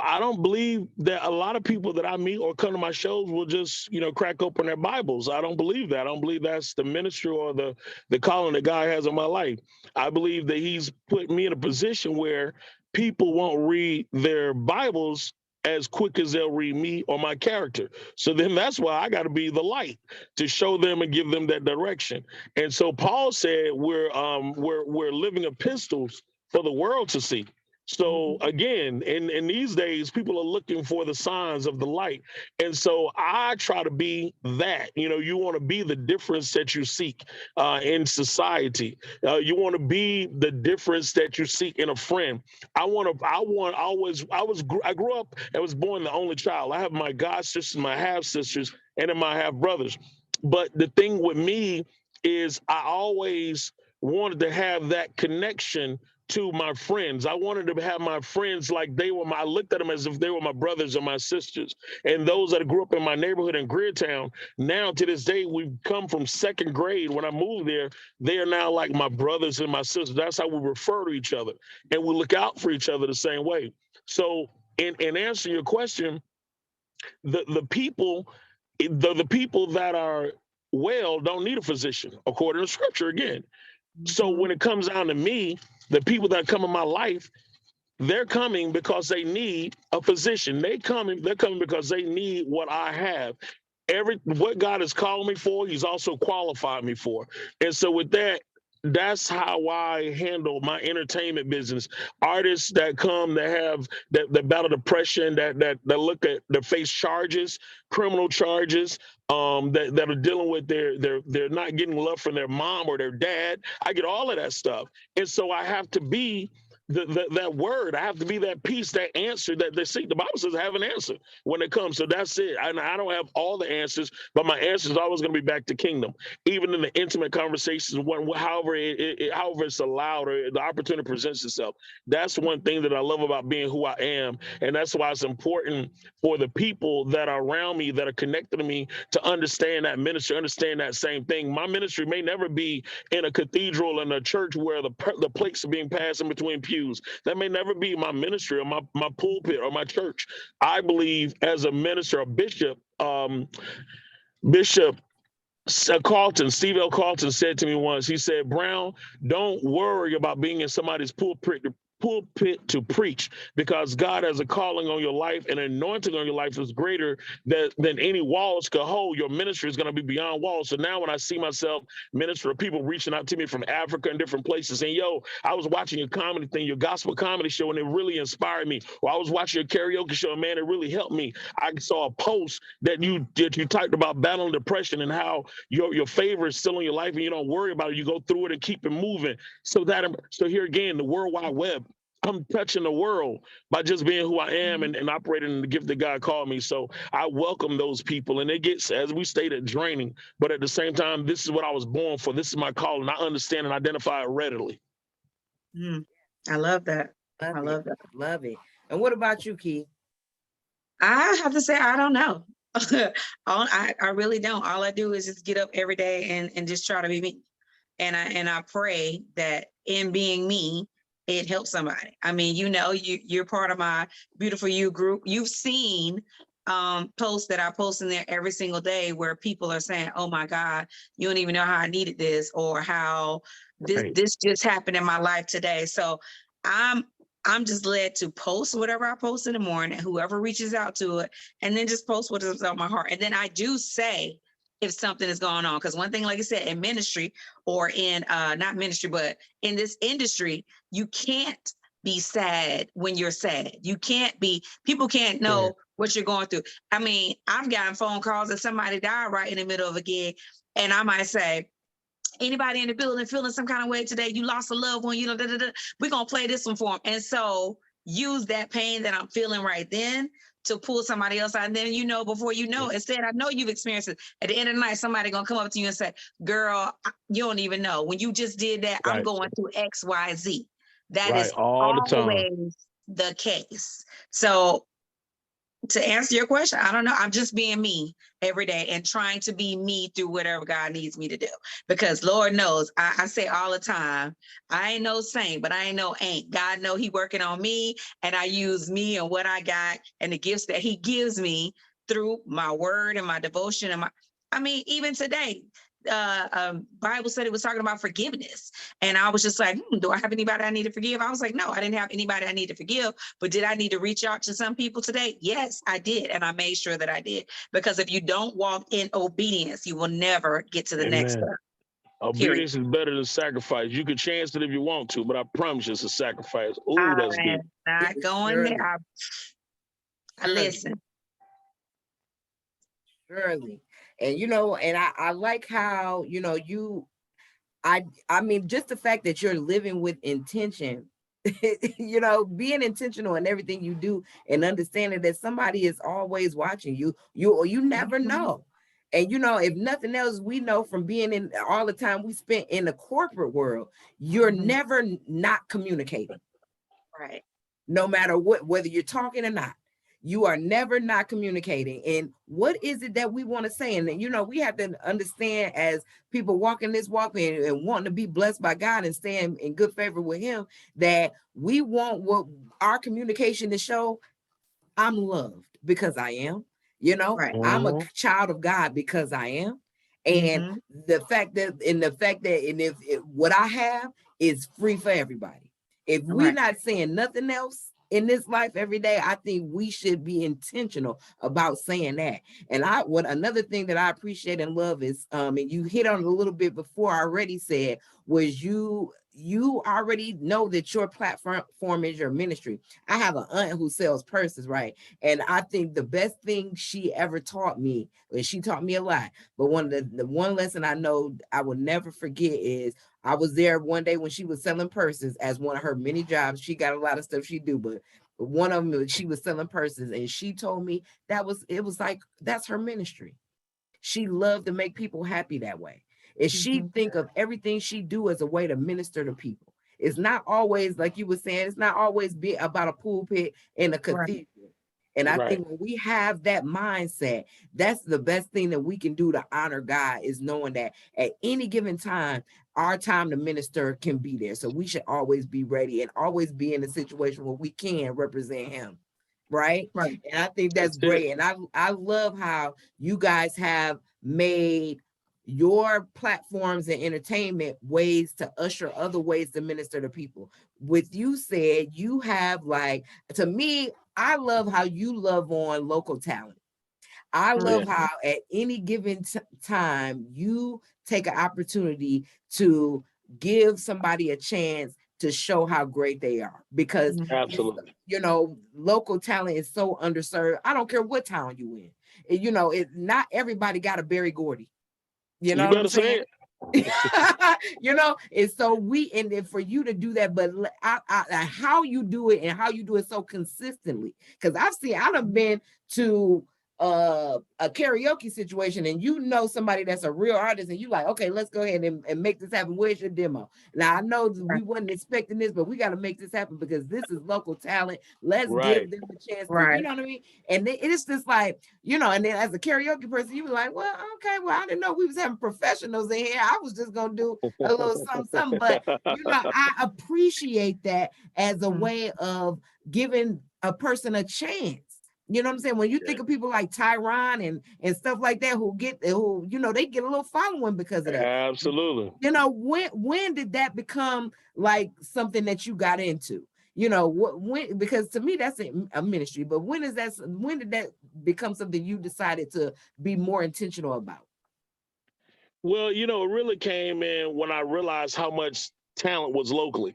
I don't believe that a lot of people that I meet or come to my shows will just, crack open their Bibles. I don't believe that. I don't believe that's the ministry or the calling that God has on my life. I believe that he's put me in a position where people won't read their Bibles as quick as they'll read me or my character. So then that's why I got to be the light to show them and give them that direction. And so Paul said we're living epistles for the world to see. So again, in these days, people are looking for the signs of the light. And so I try to be that. You want to be the difference that you seek in society. You want to be the difference that you seek in a friend. I grew up and was born the only child. I have my god sisters, my half sisters, and then my half brothers. But the thing with me is I always wanted to have that connection to my friends. I wanted to have my friends like they were I looked at them as if they were my brothers and my sisters. And those that grew up in my neighborhood in Greertown, now to this day, we've come from second grade. When I moved there, they are now like my brothers and my sisters. That's how we refer to each other. And we look out for each other the same way. So in answer your question, the people the people that are well don't need a physician, according to scripture again. So when it comes down to me, the people that come in my life, they're coming because they need a physician. They're coming because they need what I have. What God has called me for, He's also qualified me for. And so with that, that's how I handle my entertainment business. Artists that come that battle depression, that look at that face charges, criminal charges, that are dealing with they're not getting love from their mom or their dad. I get all of that stuff, and so I have to be that word. I have to be that piece, that answer that they seek. The Bible says I have an answer when it comes. So that's it. I don't have all the answers, but my answer is always going to be back to kingdom. Even in the intimate conversations, however it's allowed or the opportunity presents itself. That's one thing that I love about being who I am. And that's why it's important for the people that are around me, that are connected to me, to understand that ministry, understand that same thing. My ministry may never be in a cathedral in a church where the plates are being passed in between pews. That may never be my ministry or my pulpit or my church. I believe as a minister, a bishop, Bishop Carlton, Steve L. Carlton said to me once, he said, Brown, don't worry about being in somebody's pulpit to preach, because God has a calling on your life, and anointing on your life is greater than any walls could hold. Your ministry is going to be beyond walls. So now when I see myself minister, people reaching out to me from Africa and different places, and I was watching your comedy thing, your gospel comedy show, and it really inspired me. Or I was watching your karaoke show, and man, it really helped me. I saw a post that you typed about battling depression and how your favor is still in your life and you don't worry about it. You go through it and keep it moving. So here again, the World Wide Web, I'm touching the world by just being who I am and operating in the gift that God called me. So I welcome those people, and it gets, as we stated, draining. But at the same time, this is what I was born for. This is my calling. I understand and identify it readily. I love that. Love it. Love it. And what about you, Key? I have to say, I don't know. I really don't. All I do is just get up every day and just try to be me. And I pray that in being me, it helps somebody. I mean, you're part of my Beautiful You group. You've seen posts that I post in there every single day where people are saying, oh my God, you don't even know how I needed this, or how this just happened in my life today. So I'm just led to post whatever I post in the morning, whoever reaches out to it, and then just post what is on my heart. And then I do say if something is going on, because one thing, like I said, in ministry, or in not ministry, but in this industry, you can't be sad when you're sad. People can't know what you're going through. I mean, I've gotten phone calls that somebody died right in the middle of a gig, and I might say, anybody in the building feeling some kind of way today? You lost a loved one, we're going to play this one for them. And so use that pain that I'm feeling right then to pull somebody else out. And then, before you know, instead, I know you've experienced it. At the end of the night, somebody going to come up to you and say, girl, you don't even know. When you just did that, I'm going through X, Y, Z. That is always the case. So to answer your question, I don't know. I'm just being me every day and trying to be me through whatever God needs me to do. Because Lord knows, I say all the time, I ain't no saint, but I ain't no ain't. God know He working on me, and I use me and what I got and the gifts that He gives me through my word and my devotion and even today. Bible said it was talking about forgiveness, and I was just like, do I have anybody I need to forgive? I was like, no, I didn't have anybody I need to forgive, but did I need to reach out to some people today? Yes, I did, and I made sure that I did, because if you don't walk in obedience, you will never get to the next step. Obedience is better than sacrifice. You can chance it if you want to, but I promise you it's a sacrifice. Ooh, that's good. Not going there. I listen. Surely. And, and I like how, I mean, just the fact that you're living with intention, being intentional in everything you do, and understanding that somebody is always watching you, you never know. And if nothing else, we know from being in all the time we spent in the corporate world, you're never not communicating. Right. No matter what, whether you're talking or not, you are never not communicating. And what is it that we want to say? And we have to understand, as people walking this walk and wanting to be blessed by God and staying in good favor with Him, that we want what our communication to show. I'm loved because I am. Right. I'm a Mhm. child of God because I am. And Mm-hmm. and if what I have is free for everybody. If we're Right. not saying nothing else in this life every day, I think we should be intentional about saying that. And what another thing that I appreciate and love is, and you hit on it a little bit before I already said, was you already know that your platform is your ministry. I have an aunt who sells purses, right? And I think the best thing she ever taught me, and she taught me a lot, but one of the one lesson I know I will never forget is, I was there one day when she was selling purses as one of her many jobs. She got a lot of stuff she do, but one of them, she was selling purses, and she told me it was like, that's her ministry. She loved to make people happy that way. And she think of everything she do as a way to minister to people. It's not always, like you were saying, it's not always be about a pulpit in a Right. cathedral. And I Right. think when we have that mindset, that's the best thing that we can do to honor God, is knowing that at any given time, our time to minister can be there. So we should always be ready and always be in a situation where we can represent Him. Right. Right. And I think that's That's it. great. And I love how you guys have made your platforms and entertainment ways to usher other ways to minister to people. With you said, you have, like, to me, I love how you love on local talent. I Yeah. love how at any given time you take an opportunity to give somebody a chance to show how great they are, because Absolutely. local talent is so underserved. I don't care what town you in. Not everybody got a Berry Gordy. You know You what I'm better say saying? it. And so and then for you to do that, but how you do it and how you do it so consistently, because I've been to a karaoke situation, and somebody that's a real artist, and you like, okay, let's go ahead and make this happen. Where's your demo? Now I know that we wasn't expecting this, but we got to make this happen because this is local talent. Let's Right. give them a chance to, Right. you know what I mean? And it's just like, and then as a karaoke person, you were like, well, okay, well, I didn't know we was having professionals in here. I was just gonna do a little something. But I appreciate that as a way of giving a person a chance. You know what I'm saying? When you think Yeah. of people like Tyron and stuff like that, who they get a little following because of that. Absolutely. When did that become like something that you got into? When, because to me that's a ministry. But when did that become something you decided to be more intentional about? Well, it really came in when I realized how much talent was locally.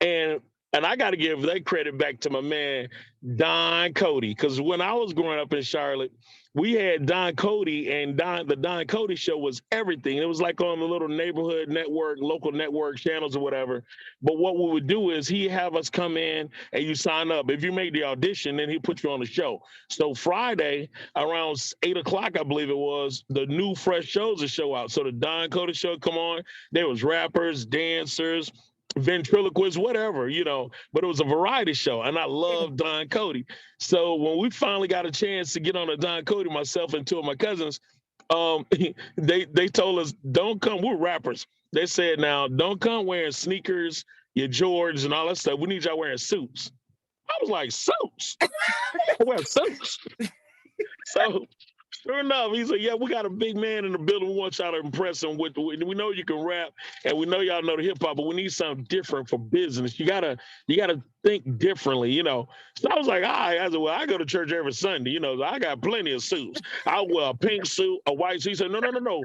And and I got to give that credit back to my man Don Cody, because when I was growing up in Charlotte, we had Don Cody, and the Don Cody show was everything. It was like on the little neighborhood network, local network channels or whatever. But what we would do is he have us come in and you sign up. If you made the audition, then he put you on the show. So Friday around 8 o'clock, I believe it was, the new fresh shows would show out. So the Don Cody show come on. There was rappers, dancers, ventriloquists, whatever, but it was a variety show. And I love Don Cody. So when we finally got a chance to get on a Don Cody, myself and two of my cousins, they told us, don't come. We're rappers. They said, now don't come wearing sneakers, your Jordans and all that stuff. We need y'all wearing suits. I was like, suits? I wear suits. So sure enough, he said, yeah, we got a big man in the building. We want y'all to impress him with. We know you can rap, and we know y'all know the hip hop, but we need something different for business. You gotta think differently. So I was like, all right. I said, well, I go to church every Sunday. So I got plenty of suits. I wear a pink suit, a white suit. He said, no, no, no, no.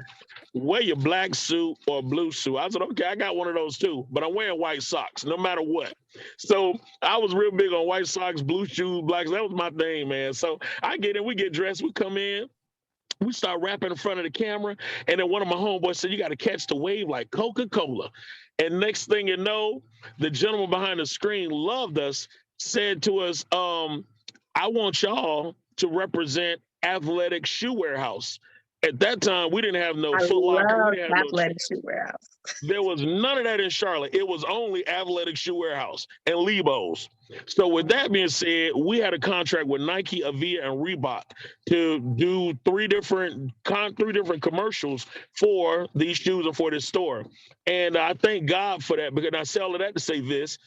Wear your black suit or a blue suit. I said, okay, I got one of those too, but I'm wearing white socks no matter what. So I was real big on white socks, blue shoes, blacks. That was my thing, man. So I get in, we get dressed, we come in. We start rapping in front of the camera, and then one of my homeboys said, you got to catch the wave like Coca-Cola. And next thing you know, the gentleman behind the screen loved us, said to us, I want y'all to represent Athletic Shoe Warehouse. At that time, we didn't have no I Foot Locker. We love didn't have no. athletic shoe warehouse. There was none of that in Charlotte. It was only Athletic Shoe Warehouse and Lebo's. So with that being said, we had a contract with Nike, Avia, and Reebok to do three different commercials for these shoes and for this store. And I thank God for that, because I say all of that to say this.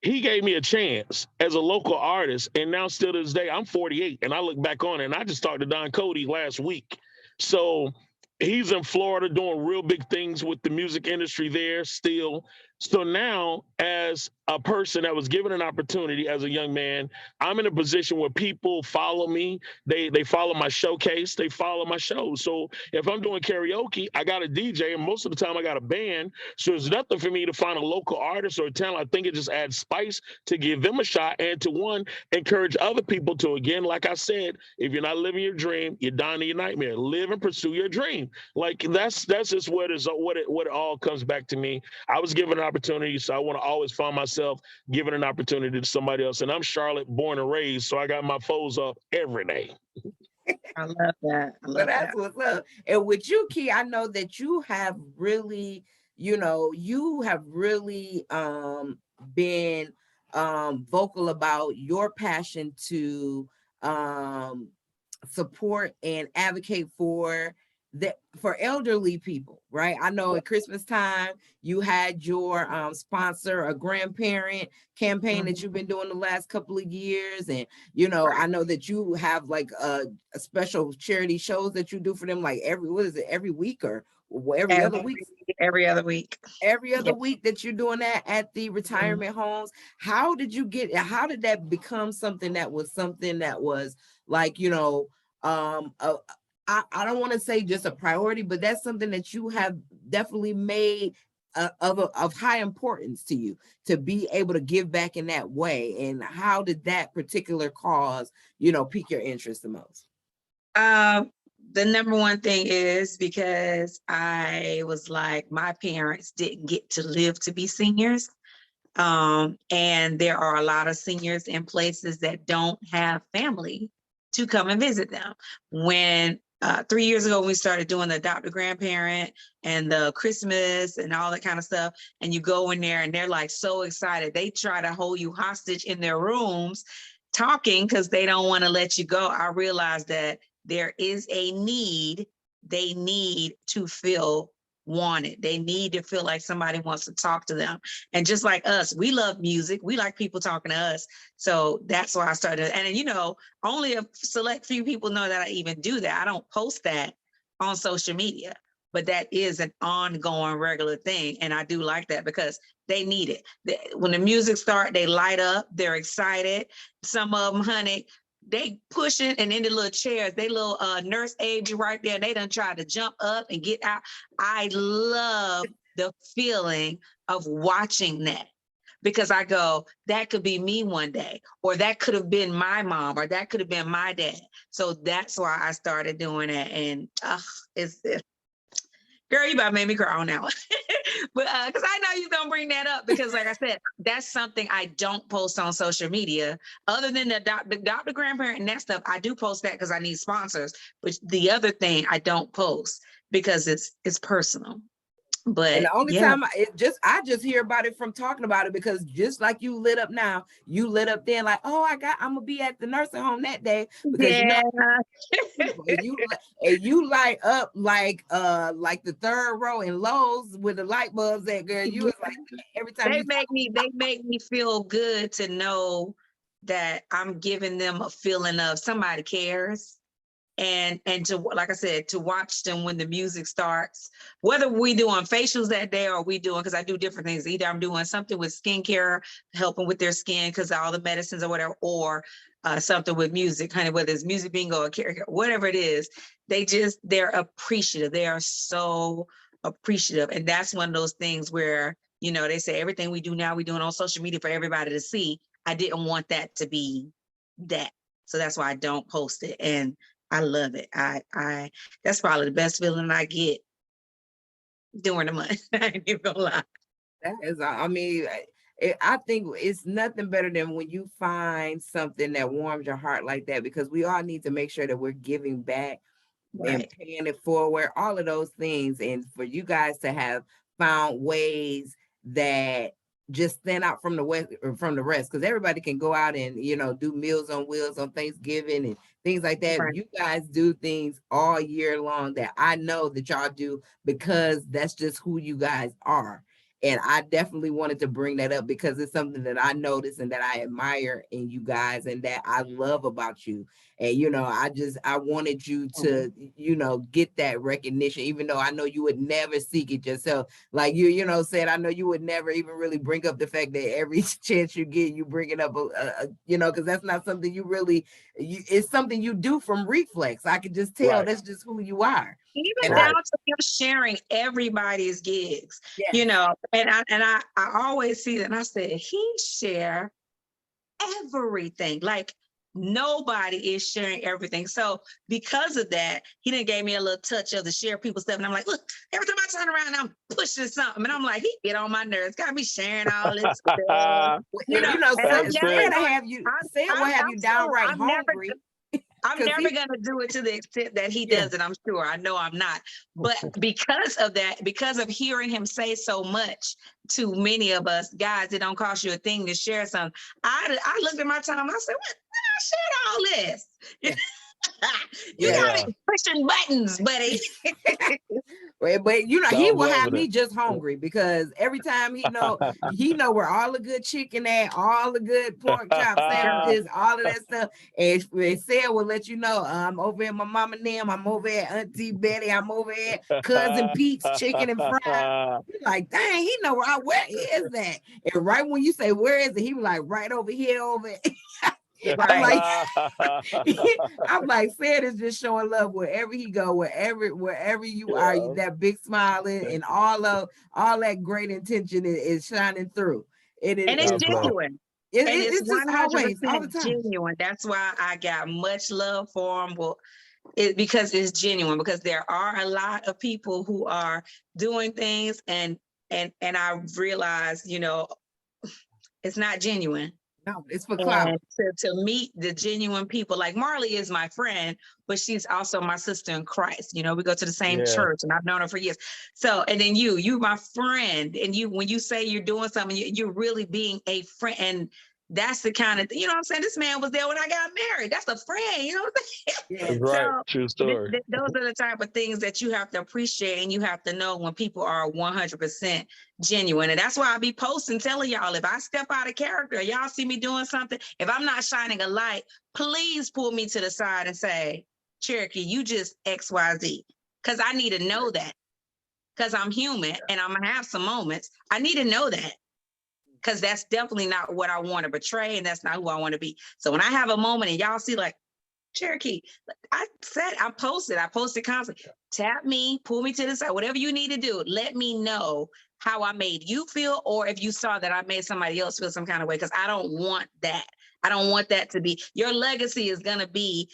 He gave me a chance as a local artist, and now still to this day, I'm 48, and I look back on it, and I just talked to Don Cody last week. So he's in Florida doing real big things with the music industry there still. So now, as a person that was given an opportunity as a young man, I'm in a position where people follow me. They follow my showcase. They follow my shows. So if I'm doing karaoke, I got a DJ, and most of the time I got a band. So it's nothing for me to find a local artist or a talent. I think it just adds spice to give them a shot, and to encourage other people to, again, like I said, if you're not living your dream, you're dying in your nightmare. Live and pursue your dream. Like that's just what it all comes back to me. I was given an opportunity, so I want to always find myself giving an opportunity to somebody else. And I'm Charlotte born and raised, so I got my foes up every day. I love that. Well, that's what's up. And with you, Key, I know that you have really, been vocal about your passion to support and advocate for elderly people, right? I know at Christmas time you had your sponsor a grandparent campaign that you've been doing the last couple of years, and I know that you have like a special charity shows that you do for them, like every week or every other week? Every other week. Every other week that you're doing that at the retirement homes. How did that become something that was like, I don't want to say just a priority, but that's something that you have definitely made of high importance to you, to be able to give back in that way. And how did that particular cause, pique your interest the most? The number one thing is because I was like, my parents didn't get to live to be seniors. And there are a lot of seniors in places that don't have family to come and visit them. When 3 years ago, we started doing the adopt a grandparent and the Christmas and all that kind of stuff, and you go in there and they're like so excited. They try to hold you hostage in their rooms talking because they don't want to let you go. I realized that there is a need. They need to feel wanted. They need to feel like somebody wants to talk to them. And just like us, we love music. We like people talking to us. So that's why I started. And only a select few people know that I even do that. I don't post that on social media, but that is an ongoing regular thing. And I do like that because they need it. When the music starts, they light up, they're excited. Some of them, honey, they pushing and in the little chairs, they little nurse aide right there. They done try to jump up and get out. I love the feeling of watching that, because I go, that could be me one day, or that could have been my mom, or that could have been my dad. So that's why I started doing it. And girl, you about to make me cry on that one. But because I know you're gonna bring that up, because like I said, that's something I don't post on social media. Other than the adopt a grandparent and that stuff, I do post that because I need sponsors. But the other thing I don't post because it's personal. But and the only time I just hear about it from talking about it, because just like you lit up now, you lit up then like, oh, I'm gonna be at the nursing home that day, because you light up like the third row in Lowe's with the light bulbs. That girl, you was like every time they make me feel good to know that I'm giving them a feeling of somebody cares. And to, like I said, to watch them when the music starts, whether we doing facials that day or we doing, because I do different things. Either I'm doing something with skincare, helping with their skin because all the medicines or whatever, or something with music, honey, whether it's music bingo or whatever it is, they're appreciative. They are so appreciative. And that's one of those things where, they say everything we do now, we doing on social media for everybody to see. I didn't want that to be that. So that's why I don't post it. And I love it. I that's probably the best feeling I get during the month. I ain't even gonna lie. That is, I think it's nothing better than when you find something that warms your heart like that, because we all need to make sure that we're giving back and paying it forward, all of those things. And for you guys to have found ways that just stand out from the west or from the rest, because everybody can go out and do Meals on Wheels on Thanksgiving and things like that. Right. You guys do things all year long that I know that y'all do because that's just who you guys are. And I definitely wanted to bring that up because it's something that I notice and that I admire in you guys and that I love about you. And I wanted you to get that recognition, even though I know you would never seek it yourself. Like you said, I know you would never even really bring up the fact that every chance you get, you bring it up, because that's not something you really. It's something you do from reflex. I could just tell that's just who you are. Even down to him sharing everybody's gigs, and I always see that, and I said he share everything. Like nobody is sharing everything. So because of that, he done gave me a little touch of the share people stuff. And I'm like, look, every time I turn around, I'm pushing something. And I'm like, he get on my nerves. Got me sharing all this stuff. Sam will have you downright hungry. I'm never going to do it to the extent that he does it, I'm sure. I know I'm not. But because of that, because of hearing him say so much to many of us, guys, it don't cost you a thing to share something. I looked at my time, I said, what? I shared all this. You got me pushing buttons, buddy. But he will have me just hungry because every time he know where all the good chicken at, all the good pork chop sandwiches, all of that stuff. And Sarah will let you know, I'm over at my mama and them, I'm over at Auntie Betty, I'm over at Cousin Pete's Chicken and Fries. You're like, dang, he know where is that? And right when you say where is it, he was like right over here over. I'm like, Fed is just showing love wherever he go, wherever you are. That big smile and all that great intention is shining through. And it's genuine. It's just always all the time genuine. That's why I got much love for him. Well, because it's genuine. Because there are a lot of people who are doing things, and I realized, it's not genuine. No, it's for clout. To meet the genuine people, like Marley is my friend, but she's also my sister in Christ. We go to the same church, and I've known her for years. So, and then you my friend, and when you say you're doing something, you're really being a friend. And that's the kind of, what I'm saying? This man was there when I got married. That's a friend, what I'm saying? Right. So, true story. Those are the type of things that you have to appreciate, and you have to know when people are 100% genuine. And that's why I be posting, telling y'all, if I step out of character, y'all see me doing something, if I'm not shining a light, please pull me to the side and say, Cherokee, you just XYZ. Because I need to know that. Because I'm human and I'm going to have some moments. I need to know that. Because that's definitely not what I want to portray, and that's not who I want to be. So when I have a moment and y'all see like, Cherokee, I posted constantly. Tap me, pull me to the side, whatever you need to do. Let me know how I made you feel, or if you saw that I made somebody else feel some kind of way, because I don't want that. I don't want that to be, your legacy is going to be,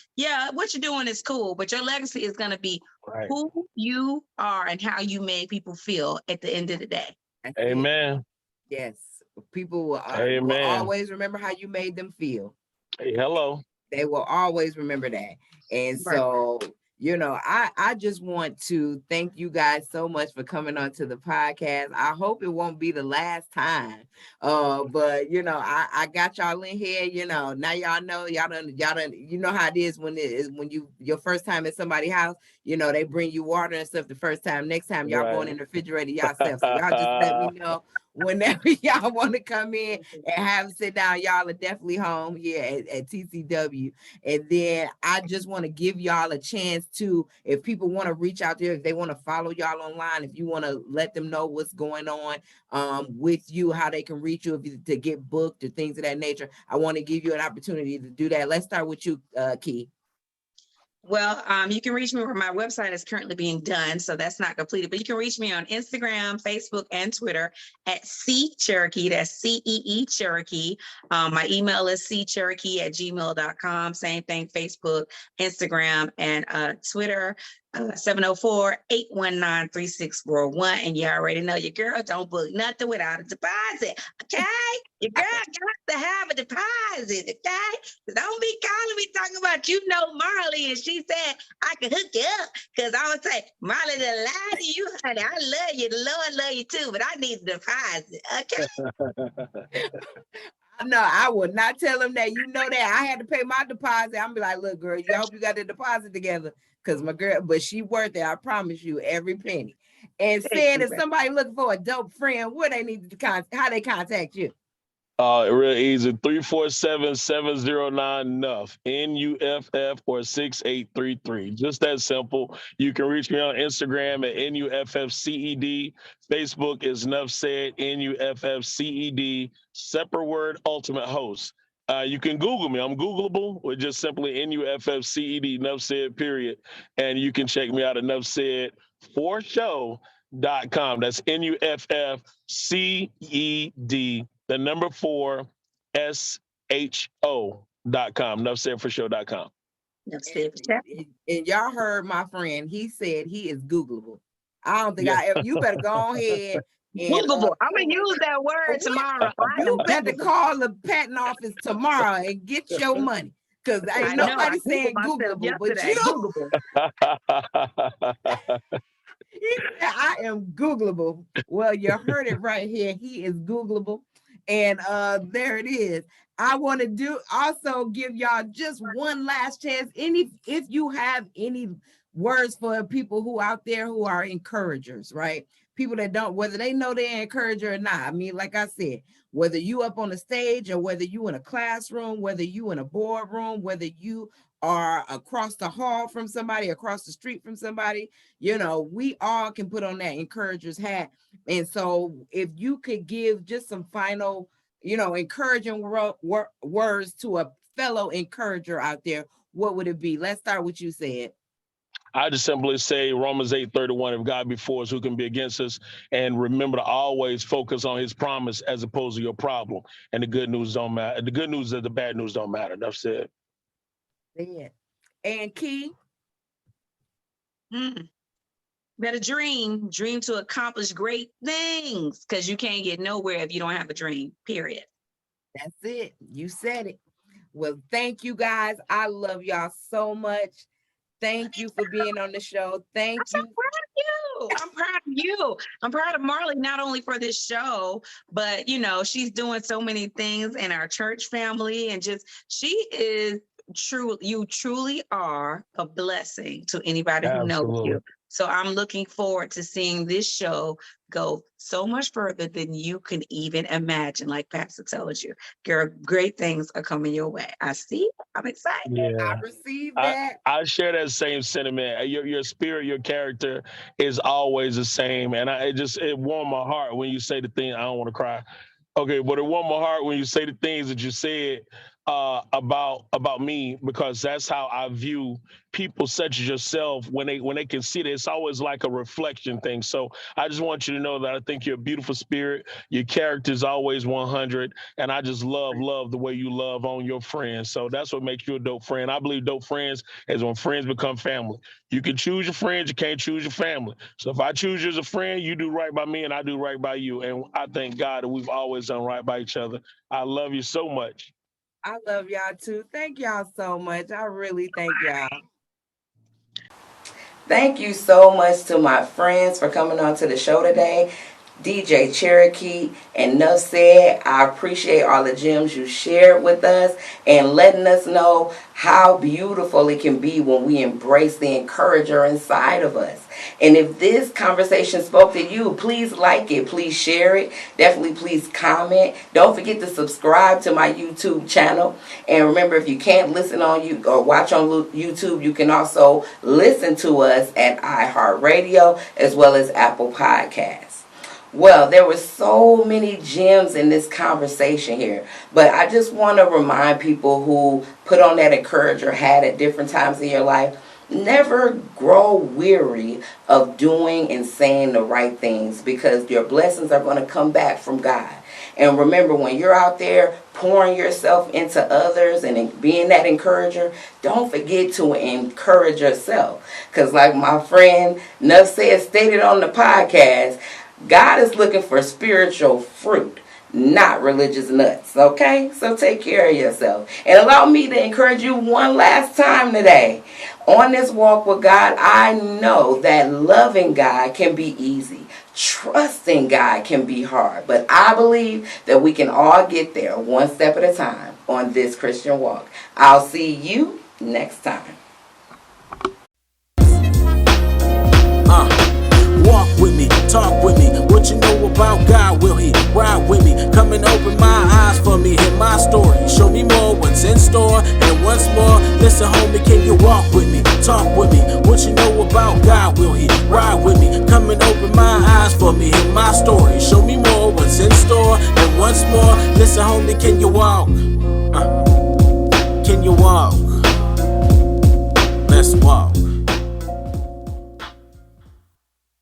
what you're doing is cool, but your legacy is going to be who you are and how you made people feel at the end of the day. Amen. Yes. People will always remember how you made them feel. Hey, hello. They will always remember that. And so, I just want to thank you guys so much for coming on to the podcast. I hope it won't be the last time. But I got y'all in here, now y'all know, y'all done, you know how it is when your first time at somebody's house, they bring you water and stuff the first time. Next time y'all going in the refrigerator yourself. So y'all just let me know whenever y'all want to come in and have a sit down. Y'all are definitely home here at TCW. And then I just want to give y'all a chance to, if people want to reach out there, if they want to follow y'all online, if you want to let them know what's going on with you, how they can reach you to get booked or things of that nature, I want to give you an opportunity to do that. Let's start with you, Key. Well, you can reach me where my website is currently being done, so that's not completed, but you can reach me on Instagram, Facebook, and Twitter at C Cherokee. That's CEE Cherokee. My email is ccherokee@gmail.com. Same thing, Facebook, Instagram, and Twitter. 704-819-3641. And you already know your girl don't book nothing without a deposit. Okay? Your girl got to have a deposit. Okay? So don't be calling me talking about you know Marley and she said I can hook you up. Because I would say, Marley done lied to you, honey. I love you. The Lord love you too, but I need a deposit. Okay? No, I would not tell him that. You know that I had to pay my deposit. I'm be like, look, girl, I hope you got the deposit together. Cause my girl, but she worth it. I promise you, every penny. And said, if somebody looking for a dope friend, where they need to how they contact you? Real easy. 347-709-NUFF, NUFF, or 6833. Just that simple. You can reach me on Instagram at NUFFCED. Facebook is Nuff Said, NUFFCED. Separate word, Ultimate Host. You can Google me. I'm Googleable with just simply NUFFCED, Nuff Said, period. And you can check me out at Nuff Said for show.com. That's NUFFCED. The number 4 SHO.com. Nuffsaidforshow.com. And y'all heard my friend. He said he is Googleable. I don't think you better go ahead and Googleable. I'm gonna use that word tomorrow. You better call the patent office tomorrow and get your money. Because ain't nobody saying Googleable, but you he said, I am Googleable. Well, you heard it right here. He is Googleable. And there it is. I want to also give y'all just one last chance. If you have any words for people who out there who are encouragers, right? People that don't, whether they know they're an encourager or not. I mean, like I said, whether you up on the stage or whether you in a classroom, whether you in a boardroom, whether you are across the hall from somebody, across the street from somebody, we all can put on that encourager's hat. And so if you could give just some final, encouraging words to a fellow encourager out there, what would it be? Let's start with you, Said. I just simply say Romans 8:31, if God be for us, who can be against us? And remember to always focus on his promise as opposed to your problem. And the good news don't matter. The good news is the bad news don't matter. Enough said. And Key? Better dream to accomplish great things, because you can't get nowhere if you don't have a dream, period. That's it. You said it. Well, thank you guys. I love y'all so much. Thank you for being on the show. Thank you. I'm proud of you. I'm proud of Marley, not only for this show, but she's doing so many things in our church family, and you truly are a blessing to anybody who knows you. So I'm looking forward to seeing this show go so much further than you can even imagine. Like Pastor told you, girl, great things are coming your way. I see. I'm excited. Yeah. I received that. I share that same sentiment. Your spirit, your character is always the same. And it warmed my heart when you say the thing. I don't want to cry. Okay, but it warmed my heart when you say the things that you said about me, because that's how I view people such as yourself when they can see it. It's always like a reflection thing. So I just want you to know that I think you're a beautiful spirit. Your character is always 100, and I just love the way you love on your friends. So that's what makes you a dope friend. I believe dope friends is when friends become family. You can choose your friends, you can't choose your family. So if I choose you as a friend, you do right by me and I do right by you. And I thank God that we've always done right by each other. I love you so much. I love y'all too. Thank y'all so much. I really thank y'all. Thank you so much to my friends for coming on to the show today. DJ Cherokee and Nuff Said, I appreciate all the gems you shared with us and letting us know how beautiful it can be when we embrace the encourager inside of us. And if this conversation spoke to you, please like it, please share it, definitely please comment. Don't forget to subscribe to my YouTube channel. And remember, if you can't listen on you or watch on YouTube, you can also listen to us at iHeart Radio as well as Apple Podcasts. Well, there were so many gems in this conversation here, but I just want to remind people who put on that encourager hat at different times in your life Never grow weary of doing and saying the right things, because your blessings are going to come back from God. And remember, when you're out there pouring yourself into others and being that encourager, don't forget to encourage yourself. Because like my friend Nuff said, stated on the podcast, God is looking for spiritual fruit, not religious nuts. Okay? So take care of yourself. And allow me to encourage you one last time today. On this walk with God, I know that loving God can be easy. Trusting God can be hard. But I believe that we can all get there one step at a time on this Christian walk. I'll see you next time. Walk with me, talk with me. What you know about God? Will He ride with me? Come and open my eyes for me. Hear my story. Show me more what's in store. And once more, listen, homie, can you walk with me? Talk with me. What you know about God? Will He ride with me? Come and open my eyes for me. Hear my story. Show me more what's in store. And once more, listen, homie, can you walk? Can you walk? Let's walk.